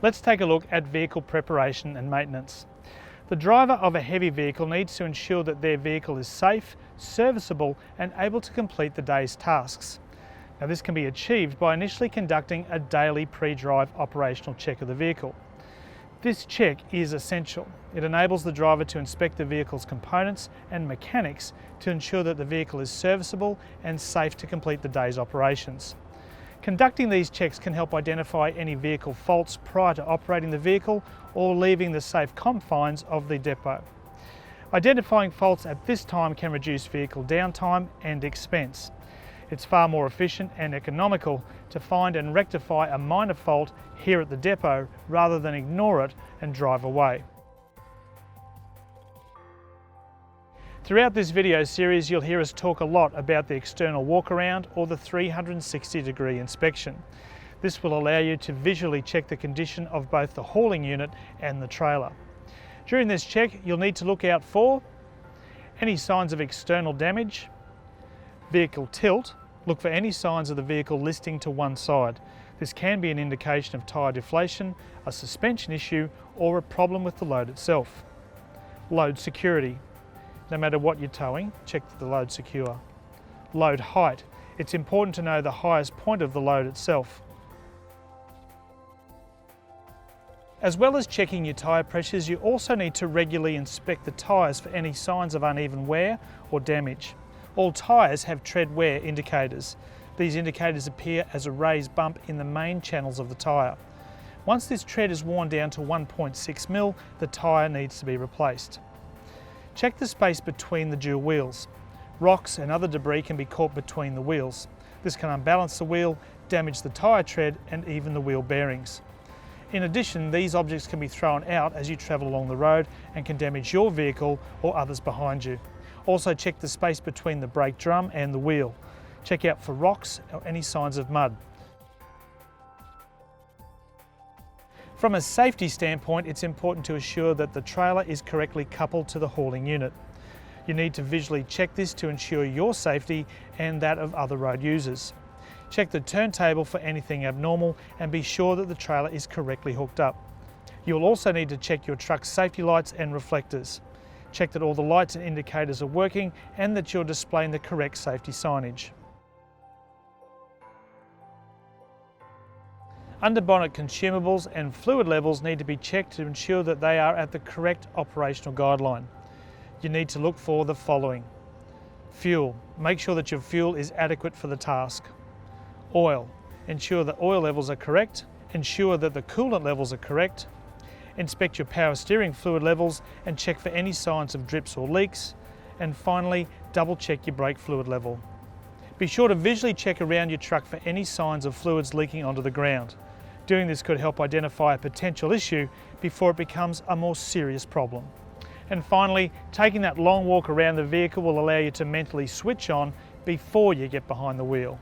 Let's take a look at vehicle preparation and maintenance. The driver of a heavy vehicle needs to ensure that their vehicle is safe, serviceable and able to complete the day's tasks. Now this can be achieved by initially conducting a daily pre-drive operational check of the vehicle. This check is essential. It enables the driver to inspect the vehicle's components and mechanics to ensure that the vehicle is serviceable and safe to complete the day's operations. Conducting these checks can help identify any vehicle faults prior to operating the vehicle or leaving the safe confines of the depot. Identifying faults at this time can reduce vehicle downtime and expense. It's far more efficient and economical to find and rectify a minor fault here at the depot rather than ignore it and drive away. Throughout this video series, you'll hear us talk a lot about the external walk-around or the 360-degree inspection. This will allow you to visually check the condition of both the hauling unit and the trailer. During this check, you'll need to look out for any signs of external damage, vehicle tilt. Look for any signs of the vehicle listing to one side. This can be an indication of tyre deflation, a suspension issue, or a problem with the load itself. Load security. No matter what you're towing, check that the load's secure. Load height. It's important to know the highest point of the load itself. As well as checking your tyre pressures, you also need to regularly inspect the tyres for any signs of uneven wear or damage. All tyres have tread wear indicators. These indicators appear as a raised bump in the main channels of the tyre. Once this tread is worn down to 1.6mm, the tyre needs to be replaced. Check the space between the dual wheels. Rocks and other debris can be caught between the wheels. This can unbalance the wheel, damage the tyre tread and even the wheel bearings. In addition, these objects can be thrown out as you travel along the road and can damage your vehicle or others behind you. Also check the space between the brake drum and the wheel. Check out for rocks or any signs of mud. From a safety standpoint, it's important to assure that the trailer is correctly coupled to the hauling unit. You need to visually check this to ensure your safety and that of other road users. Check the turntable for anything abnormal and be sure that the trailer is correctly hooked up. You'll also need to check your truck's safety lights and reflectors. Check that all the lights and indicators are working and that you're displaying the correct safety signage. Under bonnet consumables and fluid levels need to be checked to ensure that they are at the correct operational guideline. You need to look for the following. Fuel. Make sure that your fuel is adequate for the task. Oil. Ensure that oil levels are correct. Ensure that the coolant levels are correct. Inspect your power steering fluid levels and check for any signs of drips or leaks. And finally, double check your brake fluid level. Be sure to visually check around your truck for any signs of fluids leaking onto the ground. Doing this could help identify a potential issue before it becomes a more serious problem. And finally, taking that long walk around the vehicle will allow you to mentally switch on before you get behind the wheel.